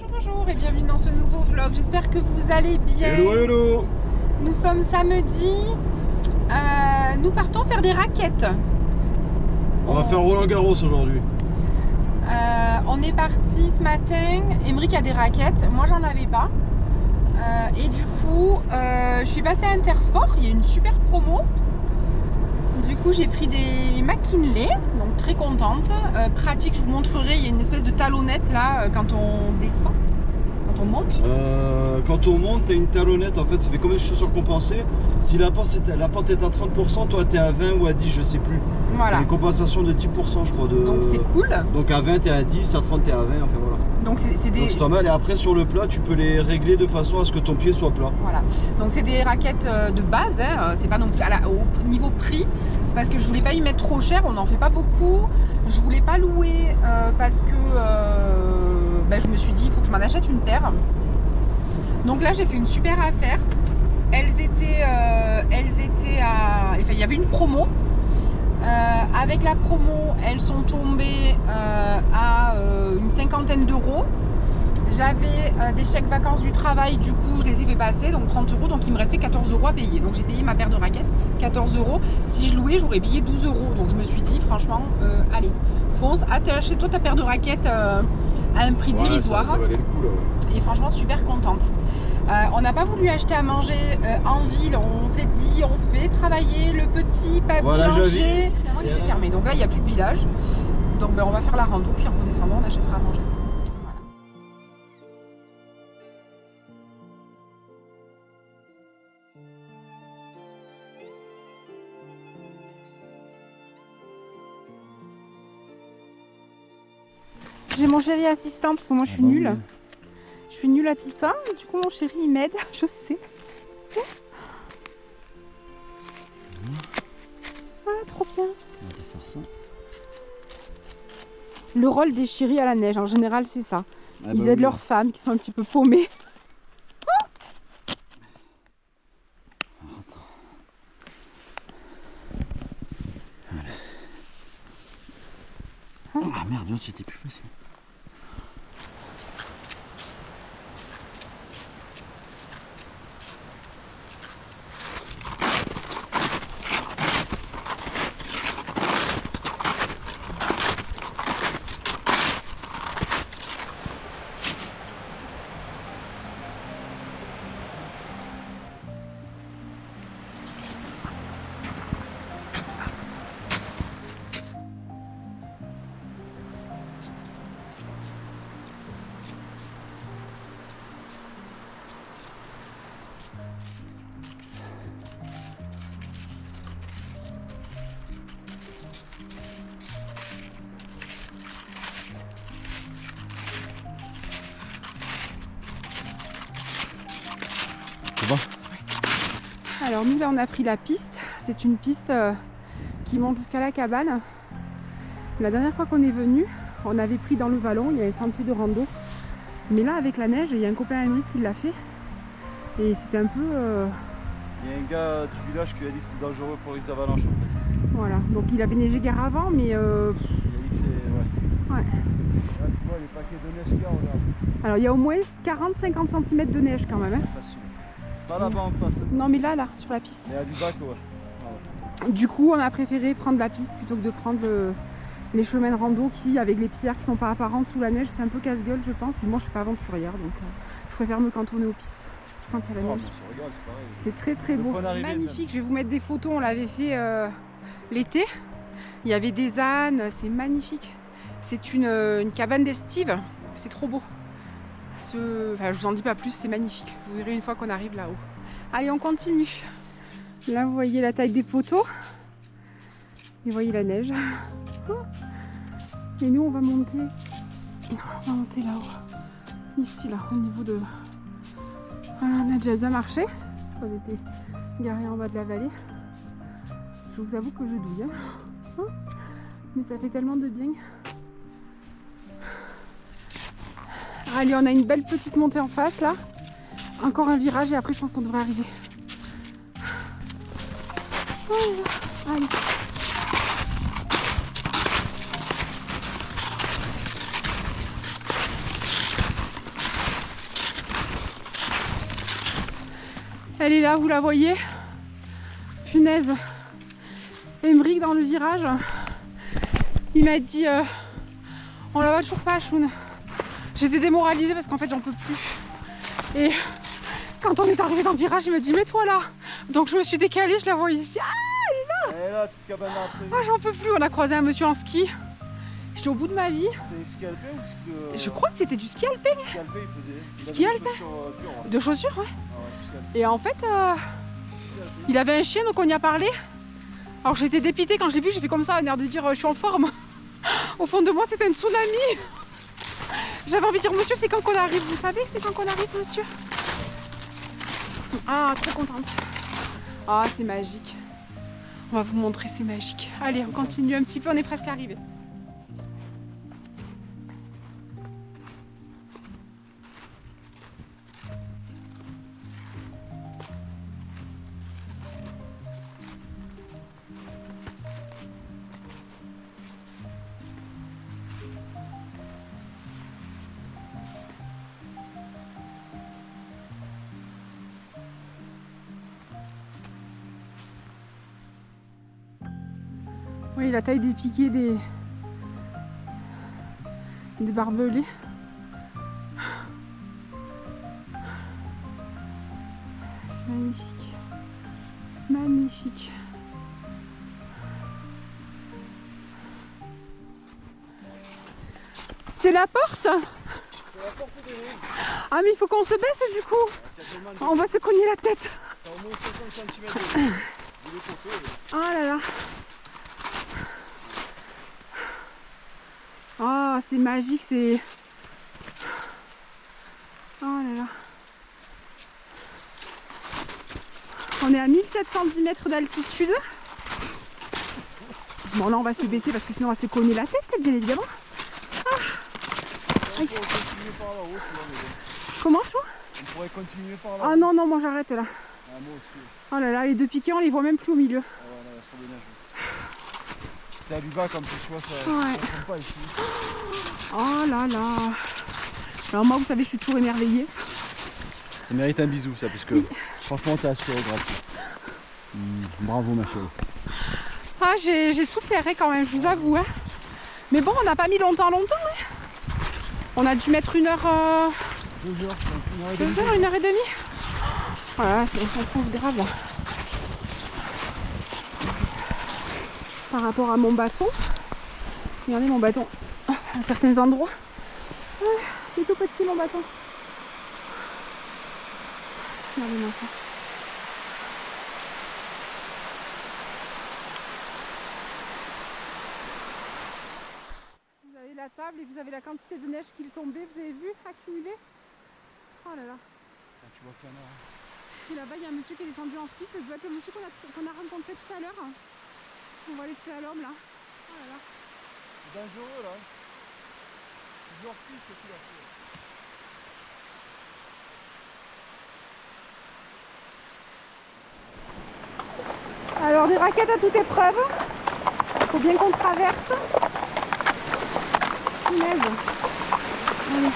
Bonjour et bienvenue dans ce nouveau vlog, j'espère que vous allez bien. Hello hello. Nous sommes samedi, nous partons faire des raquettes. On va faire Roland Garros aujourd'hui. On est parti ce matin, Emeric a des raquettes, moi j'en avais pas. Et du coup, je suis passée à Intersport, il y a une super promo. Du coup j'ai pris des McKinley, donc très contente, pratique, je vous montrerai, il y a une espèce de talonnette là quand on descend, quand on monte. Quand on monte, t'as une talonnette, en fait ça fait comme des chaussures compensées. Si la pente est à 30%, toi t'es à 20 ou à 10, je sais plus. Voilà. T'as une compensation de 10% je crois. Donc c'est cool. Donc à 20 t'es à 10, à 30 t'es à 20, enfin voilà. Donc c'est des... Donc c'est pas mal, et après sur le plat tu peux les régler de façon à ce que ton pied soit plat. Voilà, donc c'est des raquettes de base, hein. C'est pas non plus au niveau prix, parce que je voulais pas y mettre trop cher, on n'en fait pas beaucoup. Je voulais pas louer parce que je me suis dit il faut que je m'en achète une paire. Donc là j'ai fait une super affaire. Elles étaient à... Enfin, il y avait une promo. Avec la promo, elles sont tombées à une cinquantaine d'euros. J'avais des chèques vacances du travail, du coup je les ai fait passer, donc 30 euros, donc il me restait 14 euros à payer. Donc j'ai payé ma paire de raquettes, 14 euros. Si je louais, j'aurais payé 12 euros. Donc je me suis dit, franchement, allez, fonce, acheter toi ta paire de raquettes à un prix dérisoire. Ça valait le coup là. Ouais. Et franchement, super contente. On n'a pas voulu acheter à manger en ville, on s'est dit, on fait travailler le petit boulanger. Finalement, il était fermé, donc là il n'y a plus de village. Donc on va faire la rando, puis en redescendant, on achètera à manger. J'ai mon chéri assistant parce que moi je suis nulle. Oui. Je suis nulle à tout ça. Du coup mon chéri il m'aide, je sais. Voilà, trop bien. On va faire ça. Le rôle des chéris à la neige, en général c'est ça. Ils aident oui. leurs femmes qui sont un petit peu paumées. Ah merde, c'était plus facile. Bon. Alors nous là on a pris la piste, c'est une piste qui monte jusqu'à la cabane. La dernière fois qu'on est venu, on avait pris dans le vallon, il y a un sentier de rando. Mais là avec la neige, il y a un copain Emeric qui l'a fait. Et c'était un peu... Il y a un gars du village qui a dit que c'était dangereux pour les avalanches en fait. Voilà, donc il avait neigé guère avant mais... Il a dit que c'est... Ouais. Ouais. Là tu vois les paquets de neige qu'il y a, regarde. Alors il y a au moins 40-50 cm de neige quand même. Hein. Facile. Pas là-bas en face. Non mais là, sur la piste. Il y a du bac, ouais. Voilà. Du coup, on a préféré prendre la piste plutôt que de prendre les chemins de rando qui, avec les pierres qui sont pas apparentes sous la neige, c'est un peu casse-gueule, je pense. Puis moi, je suis pas aventurière, donc je préfère me cantonner aux pistes, surtout quand il y a la neige. C'est très très beau. Magnifique, je vais vous mettre des photos, on l'avait fait l'été. Il y avait des ânes, c'est magnifique. C'est une cabane d'estive, c'est trop beau. Enfin, je vous en dis pas plus, c'est magnifique. Vous verrez une fois qu'on arrive là-haut. Allez, on continue. Là, vous voyez la taille des poteaux. Et vous voyez la neige. Et nous, on va monter là-haut. Ici, là, au niveau de... Voilà, on a déjà bien marché. Parce qu'on était garés en bas de la vallée. Je vous avoue que je douille. Hein. Mais ça fait tellement de bien. Allez, on a une belle petite montée en face là. Encore un virage et après je pense qu'on devrait arriver. Oh, allez. Elle est là, vous la voyez? Punaise. Emmerich dans le virage. Il m'a dit on la voit toujours pas, Choun. J'étais démoralisée parce qu'en fait j'en peux plus. Et quand on est arrivé dans le virage, il m'a dit mets-toi là. Donc je me suis décalée, je la voyais. Je dis ah elle est là. petite cabane d'entrée. Ah j'en peux plus. On a croisé un monsieur en ski. J'étais au bout de ma vie. C'est ski alpin ou ski Je crois que c'était du ski alpin. Ski alpin il faisait. Ski alpin. De chaussures, ouais. Et en fait, il avait un chien donc on y a parlé. Alors j'étais dépitée quand je l'ai vu, j'ai fait comme ça, un air de dire je suis en forme. Au fond de moi c'était un tsunami. J'avais envie de dire monsieur c'est quand qu'on arrive, vous savez c'est quand qu'on arrive monsieur? Ah trop contente. Ah c'est magique. On va vous montrer, c'est magique. Allez on continue un petit peu, on est presque arrivé. Oui, la taille des piquets des barbelés. C'est magnifique. Magnifique. C'est la porte? Ah mais il faut qu'on se baisse du coup. On va se cogner la tête. Oh là là. Oh, c'est magique, c'est... Oh là là. On est à 1710 mètres d'altitude. Bon là on va se baisser parce que sinon on va se cogner la tête, bien évidemment. Ah. Comment je vois? On pourrait continuer par là. Ah non, non, moi j'arrête là. Ah, moi aussi. Oh là là, les deux piquets on les voit même plus au milieu. Ah ouais, là, il y a trop de neige. C'est à Lubac comme tu vois, ça ouais. Ne tombe pas ici. Oh là là. Alors moi vous savez je suis toujours émerveillée. Ça mérite un bisou ça parce que franchement t'es assuré grave. Bravo ma chérie. Ah j'ai souffert quand même, je vous avoue. Hein. Mais bon on n'a pas mis longtemps. Hein. On a dû mettre 1 heure... 2 heures, 2 heures, 1 heure et demie. Voilà, on s'enfonce grave là. Par rapport à mon bâton. Regardez mon bâton à certains endroits. Il est tout petit mon bâton. Regardez-moi ça. Vous avez la table et vous avez la quantité de neige qui est tombée. Vous avez vu accumuler. Oh là là. Ah, tu vois qu'il y en a. Et là-bas il y a un monsieur qui est descendu en ski. Ça doit être le monsieur qu'on a rencontré tout à l'heure. On va laisser à l'homme là. Oh là là. C'est dangereux là. Toujours plus que tu l'as fait. Alors des raquettes à toute épreuve. Il faut bien qu'on traverse. Punaise. Allez.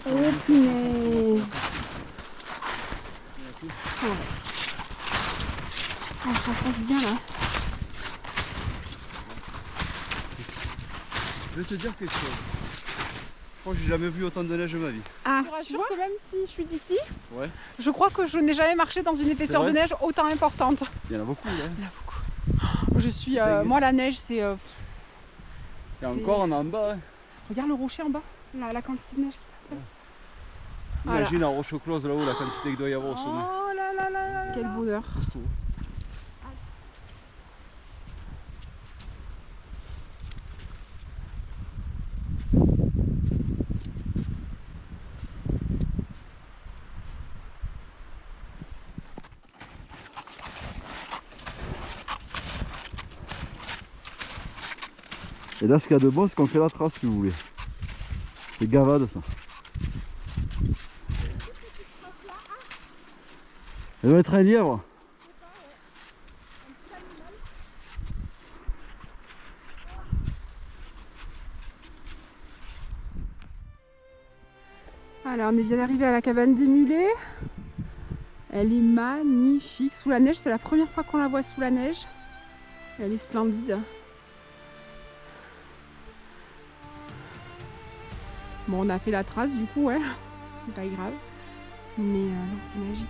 Oh punaise. Oh. On s'enfonce bien là. Je vais te dire quelque chose. Je crois que j'ai jamais vu autant de neige de ma vie. Ah, tu vois que même si je suis d'ici, ouais. Je crois que je n'ai jamais marché dans une épaisseur de neige autant importante. Il y en a beaucoup là. Il y en a beaucoup. Je suis, moi la neige c'est... Et encore on est en bas. Hein. Regarde le rocher en bas, la quantité de neige qu'il y a. Ouais. Imagine voilà. À Roche-Close là-haut la quantité qu'il doit y avoir au sommet. Oh là là là là. Quel bonheur. Et là ce qu'il y a de bon c'est qu'on fait la trace si vous voulez. C'est gavade ça. Elle doit être un lièvre. Alors on est bien arrivé à la cabane des mulets. Elle est magnifique sous la neige, c'est la première fois qu'on la voit sous la neige. Elle est splendide. Bon, on a fait la trace du coup, ouais, c'est pas grave. Mais non, c'est magique.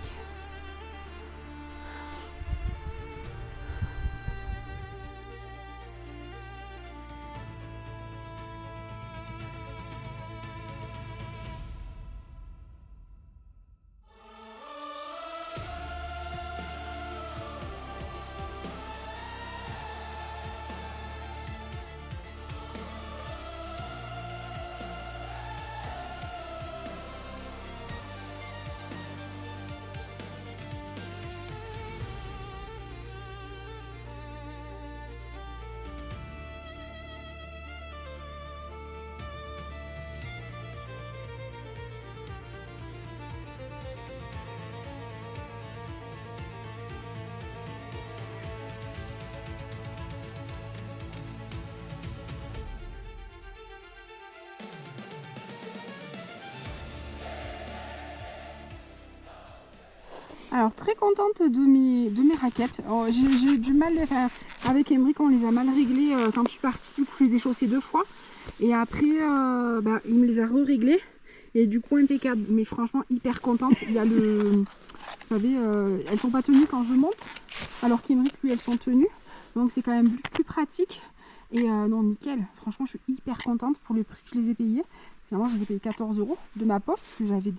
Alors très contente de mes raquettes. Oh, j'ai eu du mal avec Emeric, on les a mal réglées quand je suis partie, du coup je les ai déchaussées 2 fois. Et après il me les a re-réglées et du coup impeccable. Mais franchement hyper contente. Il y a le... Vous savez, elles sont pas tenues quand je monte, alors qu'Emeric lui elles sont tenues. Donc c'est quand même plus pratique. Et non nickel, franchement je suis hyper contente pour le prix que je les ai payés. Finalement je les ai payés 14 € de ma poche parce que j'avais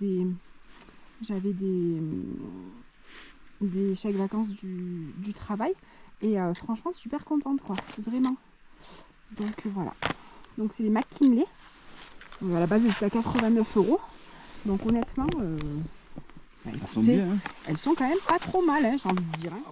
des chèques vacances du travail et franchement super contente quoi, vraiment. Donc voilà, donc c'est les McKinley. À la base c'était à 89 €, donc honnêtement elles sont bien, hein. Elles sont quand même pas trop mal, hein, j'ai envie de dire, hein.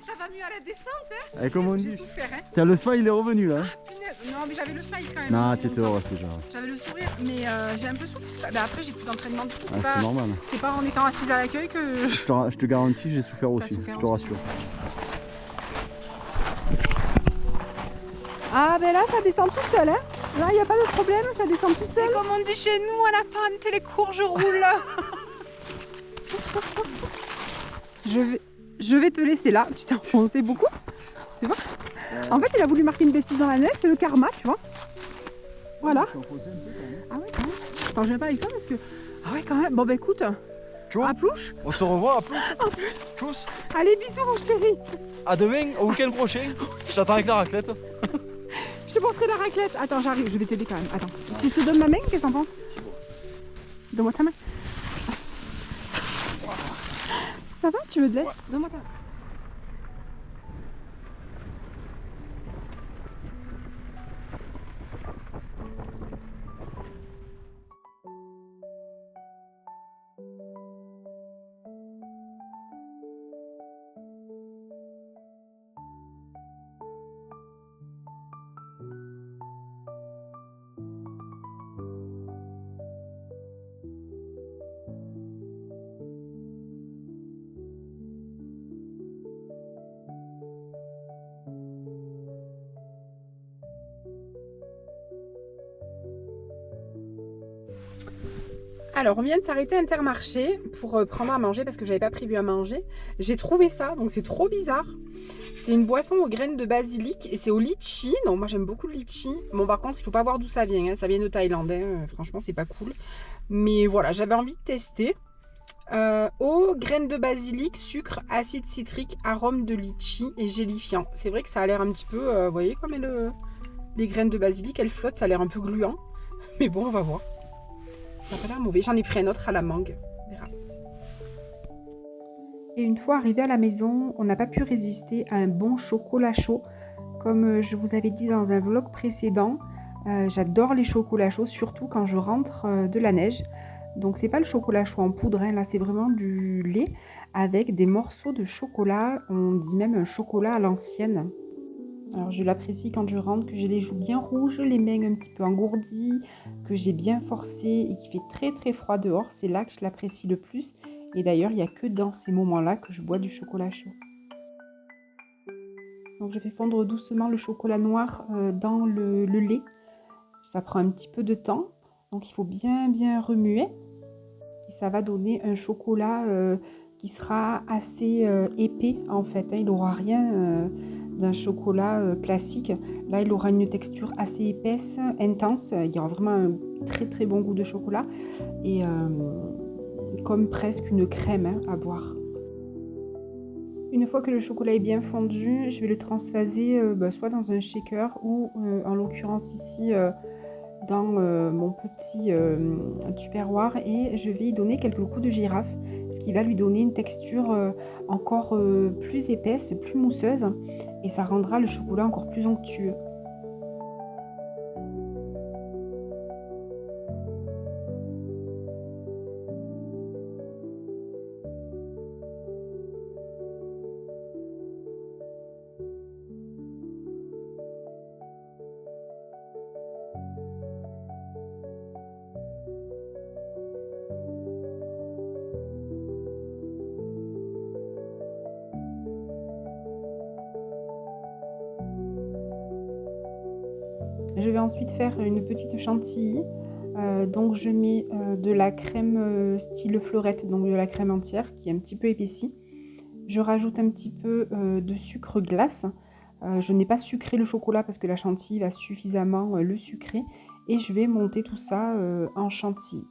Ça va mieux à la descente, hein. Comme on dit. J'ai souffert, hein. Tiens, le smile il est revenu là. Ah, punaise. Non mais j'avais le smile quand même. Non, t'étais heureuse déjà. J'avais le sourire, mais j'ai un peu souffert. Bah, après j'ai plus d'entraînement du tout. C'est normal. C'est pas en étant assise à l'accueil que... Je te garantis, j'ai souffert aussi, je te rassure. Ah ben là ça descend tout seul, hein. Là il n'y a pas de problème, ça descend tout seul. Et comme on dit chez nous à la pente, les courges roulent. Je vais te laisser là, tu t'es enfoncé beaucoup, tu vois. En fait il a voulu marquer une bêtise dans la neige, c'est le karma, tu vois. Voilà. Ah ouais quand même. Attends je viens pas avec toi parce que... Ah ouais quand même, bon bah écoute, à plouche. On se revoit à plus. En plus. Tchuss. Allez bisous mon chéri. À demain, au week-end prochain. Je t'attends avec la raclette. Je te porterai la raclette. Attends j'arrive, je vais t'aider quand même, attends. Si je te donne ma main, qu'est-ce que t'en penses? Donne-moi ta main. Ça va? Tu veux de l'aide? Donne-moi ta main. Alors, on vient de s'arrêter à Intermarché pour prendre à manger parce que j'avais pas prévu à manger. J'ai trouvé ça, donc c'est trop bizarre. C'est une boisson aux graines de basilic et c'est au litchi. Donc moi j'aime beaucoup le litchi. Bon par contre il faut pas voir d'où ça vient, hein. Ça vient de Thaïlande, hein. Franchement c'est pas cool. Mais voilà, j'avais envie de tester. Eau, graines de basilic, sucre, acide citrique, arôme de litchi et gélifiant. C'est vrai que ça a l'air un petit peu, vous voyez comme les graines de basilic elles flottent, ça a l'air un peu gluant. Mais bon on va voir. Ça n'a pas l'air mauvais. J'en ai pris un autre à la mangue. On verra. Et une fois arrivé à la maison, on n'a pas pu résister à un bon chocolat chaud. Comme je vous avais dit dans un vlog précédent, j'adore les chocolats chauds, surtout quand je rentre de la neige. Donc c'est pas le chocolat chaud en poudre, hein, là c'est vraiment du lait avec des morceaux de chocolat, on dit même un chocolat à l'ancienne. Alors je l'apprécie quand je rentre, que j'ai les joues bien rouges, les mains un petit peu engourdies, que j'ai bien forcé et qu'il fait très très froid dehors, c'est là que je l'apprécie le plus. Et d'ailleurs, il n'y a que dans ces moments-là que je bois du chocolat chaud. Donc je fais fondre doucement le chocolat noir dans le lait. Ça prend un petit peu de temps, donc il faut bien bien remuer. Et ça va donner un chocolat qui sera assez épais en fait, hein. Il n'aura rien d'un chocolat classique. Là, il aura une texture assez épaisse, intense. Il y aura vraiment un très très bon goût de chocolat et comme presque une crème, hein, à boire. Une fois que le chocolat est bien fondu, je vais le transvaser soit dans un shaker ou en l'occurrence ici dans mon petit tupperware et je vais y donner quelques coups de girafe, ce qui va lui donner une texture encore plus épaisse, plus mousseuse et ça rendra le chocolat encore plus onctueux. Je vais ensuite faire une petite chantilly. Donc je mets de la crème style fleurette, donc de la crème entière qui est un petit peu épaissie. Je rajoute un petit peu de sucre glace. Je n'ai pas sucré le chocolat parce que la chantilly va suffisamment le sucrer. Et je vais monter tout ça en chantilly.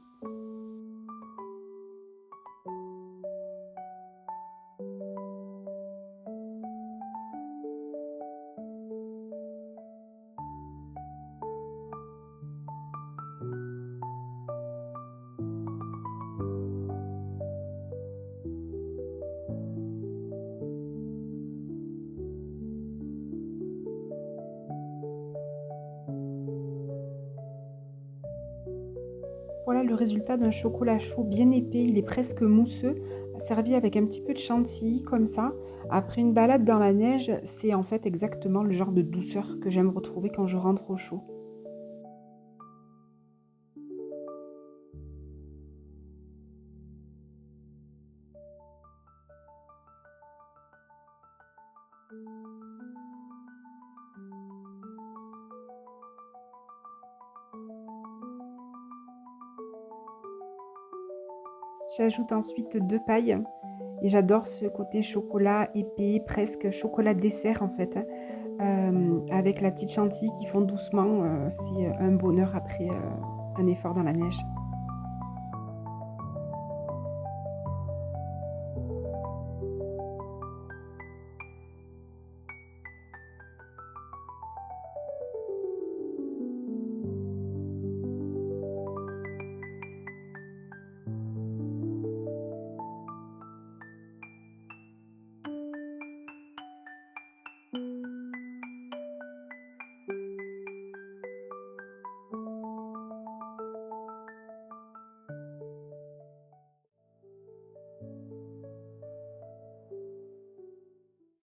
Voilà le résultat d'un chocolat chaud bien épais, il est presque mousseux, servi avec un petit peu de chantilly comme ça. Après une balade dans la neige, c'est en fait exactement le genre de douceur que j'aime retrouver quand je rentre au chaud. J'ajoute ensuite 2 pailles et j'adore ce côté chocolat épais, presque chocolat dessert en fait, hein. Avec la petite chantilly qui fond doucement, c'est un bonheur après un effort dans la neige.